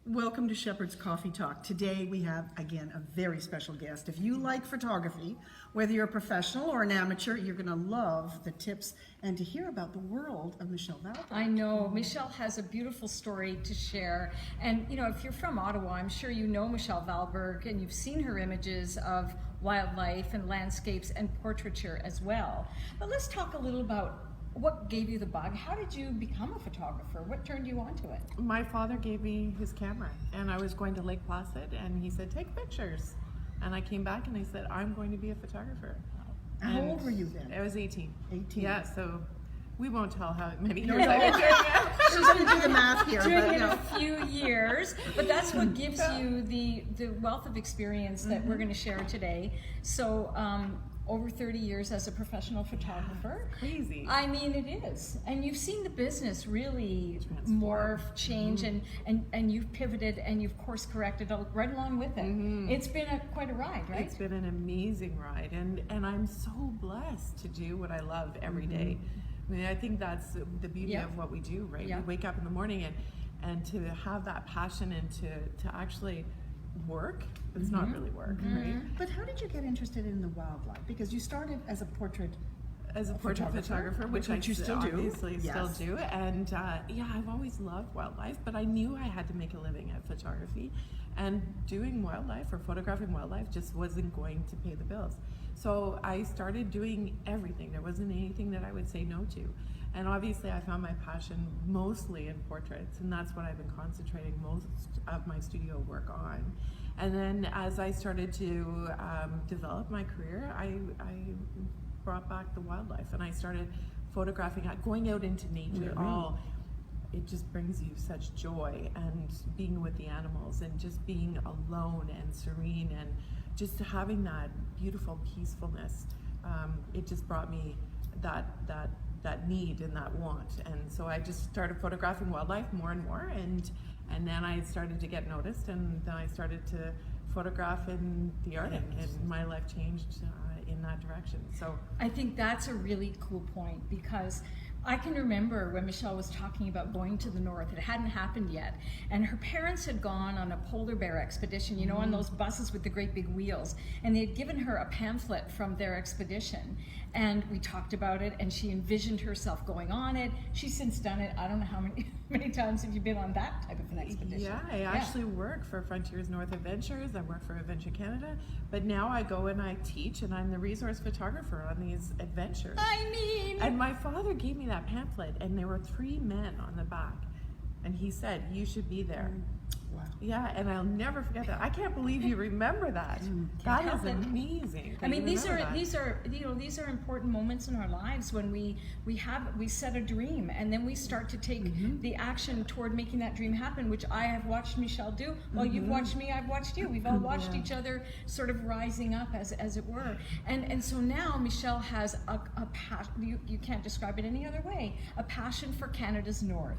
Welcome to Shepherd's Coffee Talk. Today we have, again, a very special guest. If you like photography, whether you're a professional or an amateur, you're going to love the tips and to hear about the world of Michelle Valberg. I know. Michelle has a beautiful story to share. And, you know, if you're from Ottawa, I'm sure you know Michelle Valberg and you've seen her images of wildlife and landscapes and portraiture as well. But let's talk a little about what gave you the bug? How did you become a photographer? What turned you onto it? My father gave me his camera and I was going to Lake Placid and he said, take pictures. And I came back and I said, I'm going to be a photographer. How old were you then? I was 18. 18. Yeah, so we won't tell how many No, years no. I've been doing it. She's going to do the math here. Doing but it no. a few years, but that's what gives you the wealth of experience that we're going to share today. So over 30 years as a professional photographer. Crazy. I mean, it is. And you've seen the business really Transform. morph, change, and you've pivoted and you've course corrected right along with it. It's been quite a ride, right? It's been an amazing ride and I'm so blessed to do what I love every day. I mean, I think that's the beauty of what we do, right? Yeah. We wake up in the morning and to have that passion and to actually work, it's not really work, right? But how did you get interested in the wildlife? Because you started as a portrait photographer, which you still do. Obviously Yes. still do. And yeah, I've always loved wildlife, but I knew I had to make a living at photography. And doing wildlife or photographing wildlife just wasn't going to pay the bills. So I started doing everything. There wasn't anything that I would say no to. And obviously I found my passion mostly in portraits, and that's what I've been concentrating most of my studio work on. And then as I started to develop my career, I brought back the wildlife and I started photographing, going out into nature. It just brings you such joy, and being with the animals and just being alone and serene and just having that beautiful peacefulness. It just brought me that need and that want, and so I just started photographing wildlife more and more, and then I started to get noticed, and then I started to photograph in the Arctic, and my life changed in that direction. So I think that's a really cool point, because I can remember when Michelle was talking about going to the north. It hadn't happened yet, and her parents had gone on a polar bear expedition, you know, on those buses with the great big wheels, and they had given her a pamphlet from their expedition, and we talked about it, and she envisioned herself going on it. She's since done it. I don't know how many times have you been on that type of an expedition? Yeah, I actually work for Frontiers North Adventures. I work for Adventure Canada, but now I go and I teach, and I'm the resource photographer on these adventures. I mean, And my father gave me that pamphlet, and there were 3 men on the back, and he said, you should be there. Wow. Yeah, and I'll never forget that. I can't believe you remember that. That is amazing. I mean, these are you know, these are important moments in our lives when we set a dream, and then we start to take the action toward making that dream happen, which I have watched Michelle do. Well, you've watched me, I've watched you. We've all watched each other sort of rising up, as it were. And so now Michelle has a passion. You can't describe it any other way. A passion for Canada's north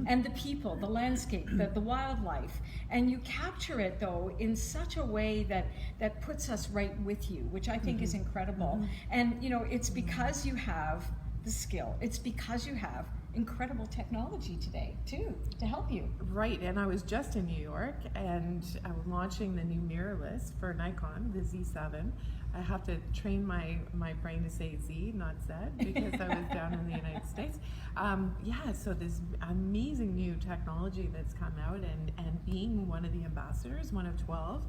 and the people, the landscape, the wildlife. And you capture it, though, in such a way that puts us right with you, which I think is incredible. And, you know, it's because you have the skill. It's because you have incredible technology today, too, to help you. Right, and I was just in New York, and I was launching the new mirrorless for Nikon, the Z7. I have to train my brain to say Z, not Z, because I was down in the United States. Yeah, so this amazing new technology that's come out, and being one of the ambassadors, one of 12,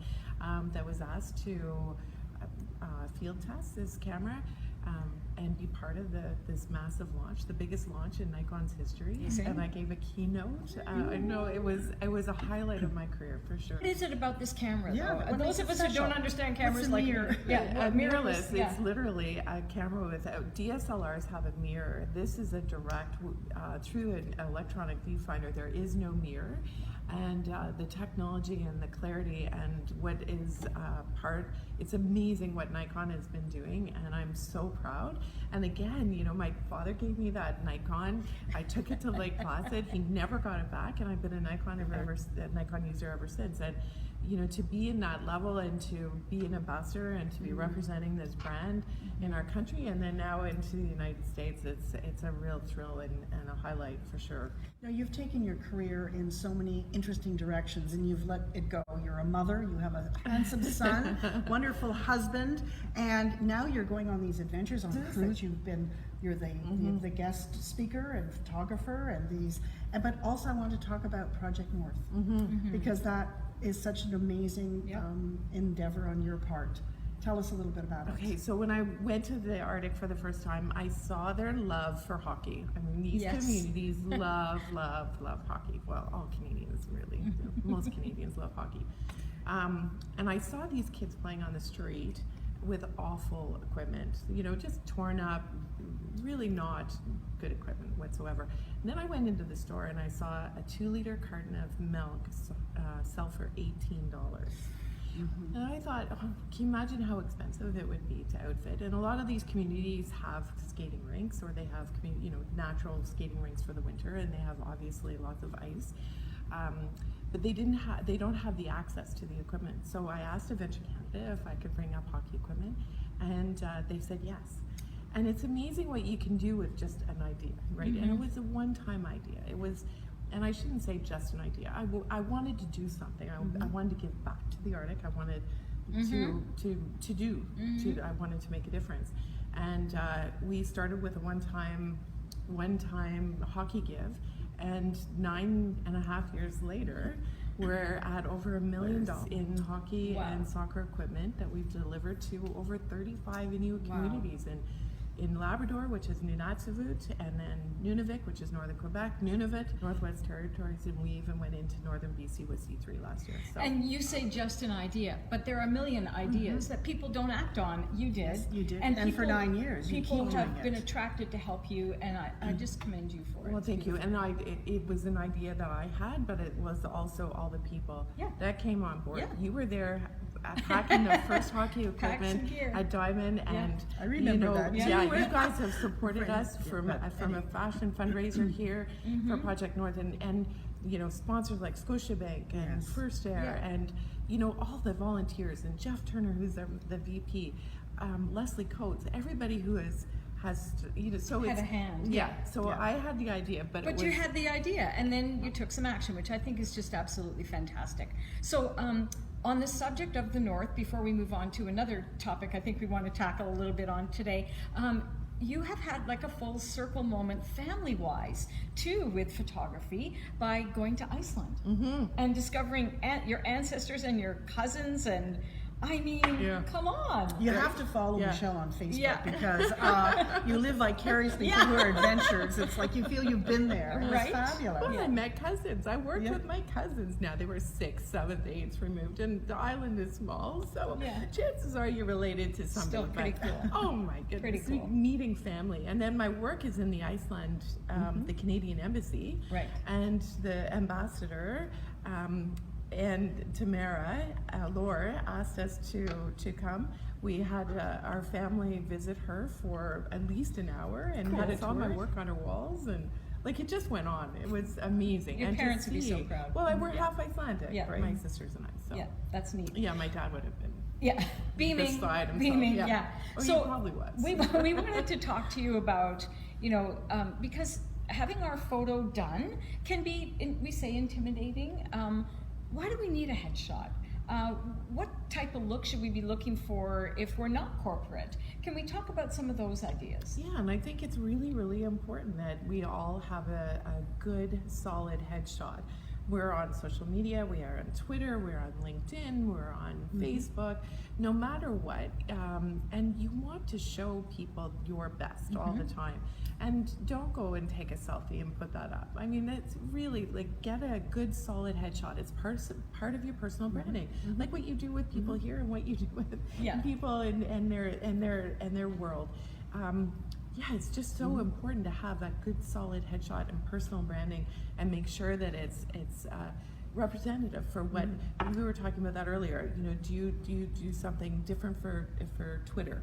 that was asked to field test this camera, and be part of this massive launch, the biggest launch in Nikon's history. And I gave a keynote. No, it was a highlight of my career for sure. What is it about this camera, Yeah, though? what And those makes of it us who special? don't understand cameras What's a like mirror? A mirrorless. Yeah. It's literally a camera without. DSLRs have a mirror. This is a direct through an electronic viewfinder. There is no mirror, and the technology and the clarity and what is it's amazing what Nikon has been doing, and I'm so proud. And again, you know, my father gave me that Nikon. I took it to Lake Placid. He never got it back, and I've been a Nikon user ever since. And you know, to be in that level and to be an ambassador and to be representing this brand in our country, and then now into the United States, it's a real thrill and a highlight for sure. Now, you've taken your career in so many interesting directions, and you've let it go. You're a mother, you have a handsome son, wonderful husband, and now you're going on these adventures on cruise. You're the guest speaker and photographer, but also I want to talk about Project North, because that is such an amazing endeavor on your part. Tell us a little bit about it. Okay, so when I went to the Arctic for the first time, I saw their love for hockey. I mean, these communities love hockey. Well, all Canadians really, most Canadians love hockey. And I saw these kids playing on the street with awful equipment, just torn up, really not good equipment whatsoever. And then I went into the store and I saw a 2-liter carton of milk sell for $18. And I thought, can you imagine how expensive it would be to outfit? And a lot of these communities have skating rinks, or they have natural skating rinks for the winter, and they have obviously lots of ice. But they don't have the access to the equipment. So I asked Adventure Canada if I could bring up hockey equipment, and they said yes. And it's amazing what you can do with just an idea, right? And it was a one-time idea. And I shouldn't say just an idea. I wanted to do something. I wanted to give back to the Arctic. I wanted I wanted to make a difference. And we started with a one-time hockey give, and 9.5 years later, we're at over $1 million in hockey and soccer equipment that we've delivered to over 35 Inuit communities in Labrador, which is Nunatsiavut, and then Nunavik, which is northern Quebec, Nunavut, Northwest Territories, and we even went into northern BC with C3 last year. So. And you say just an idea, but there are a million ideas that people don't act on. You did. Yes, you did. And people, for 9 years, people have been attracted to help you, and I just commend you for it. Well, thank you. And it was an idea that I had, but it was also all the people that came on board. You were there packing the first hockey equipment at Diamond, and I remember that. You guys have supported us from a fashion fundraiser here for Project North, and sponsors like Scotiabank and First Air, and all the volunteers, and Jeff Turner, who's the VP, Leslie Coates, everybody who has so had a hand. I had the idea, but you had the idea, and then you took some action, which I think is just absolutely fantastic. So on the subject of the North, before we move on to another topic I think we want to tackle a little bit on today, you have had like a full circle moment family-wise too with photography by going to Iceland and discovering your ancestors and your cousins, and I mean, come on. You have to follow Michelle on Facebook because you live vicariously through her adventures. It's like you feel you've been there. It's fabulous. Well, I met cousins. I worked with my cousins. Now they were 6th, 7th, 8th removed, and the island is small, so chances are you're related to somebody. Still pretty cool. Oh my goodness. Pretty cool. Meeting family. And then my work is in the Iceland, the Canadian Embassy, and the ambassador, and Tamara Lore asked us to come. We had our family visit her for at least an hour, and had saw my work on her walls, and it just went on. It was amazing. Your and parents would be so proud. Well, we're half Icelandic, right? My sisters and I. So yeah, that's neat. Yeah, my dad would have been. Yeah, beaming. Yeah. Oh, so he probably was. we wanted to talk to you about, because having our photo done can be, we say, intimidating. Why do we need a headshot? What type of look should we be looking for if we're not corporate? Can we talk about some of those ideas? Yeah, and I think it's really, really important that we all have a good, solid headshot. We're on social media, we are on Twitter, we're on LinkedIn, we're on Facebook, no matter what. And you want to show people your best all the time. And don't go and take a selfie and put that up. I mean, it's really get a good solid headshot. It's part of your personal branding, like what you do with people here and what you do with people and their world. It's just so important to have that good solid headshot and personal branding, and make sure that it's representative for what we were talking about that earlier. Do you do something different for Twitter?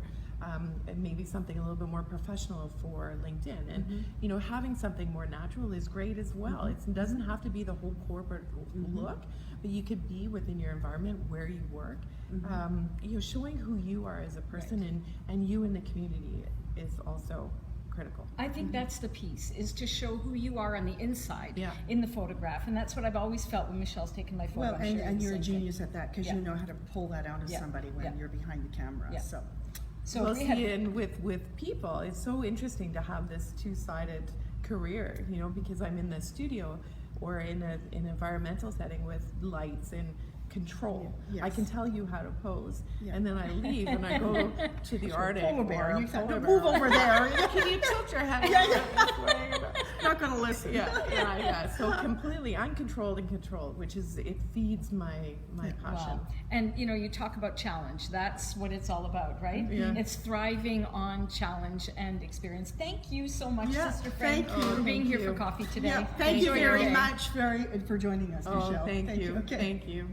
And maybe something a little bit more professional for LinkedIn, and having something more natural is great as well. It doesn't have to be the whole corporate look, but you could be within your environment where you work. Showing who you are as a person and you in the community is also critical. I think that's the piece, is to show who you are on the inside Yeah. in the photograph. And that's what I've always felt when Michelle's taken my photo. Well, I'm sure and the you're a same thing. genius at that because Yeah. you know how to pull that out of Yeah. somebody when Yeah. you're behind the camera. Yeah. So Well, we had- see, and with people, it's so interesting to have this two-sided career, you know, because I'm in the studio or in an environmental setting with lights and control. Yes. I can tell you how to pose, Yeah. and then I leave and I go to the Arctic polar or bear, a you thought, polar no, bear. move over there. Can you tilt your head? Not gonna listen. Yeah. So completely uncontrolled and controlled, which is, it feeds my passion. Wow. And you know, you talk about challenge. That's what it's all about, right? Yeah. It's thriving on challenge and experience. Thank you so much, Yeah, sister friend, thank you. for being Thank here you. for coffee today. Yeah, thank you Enjoy your very day. much for joining us, Oh, Michelle. thank you. Okay. Thank you.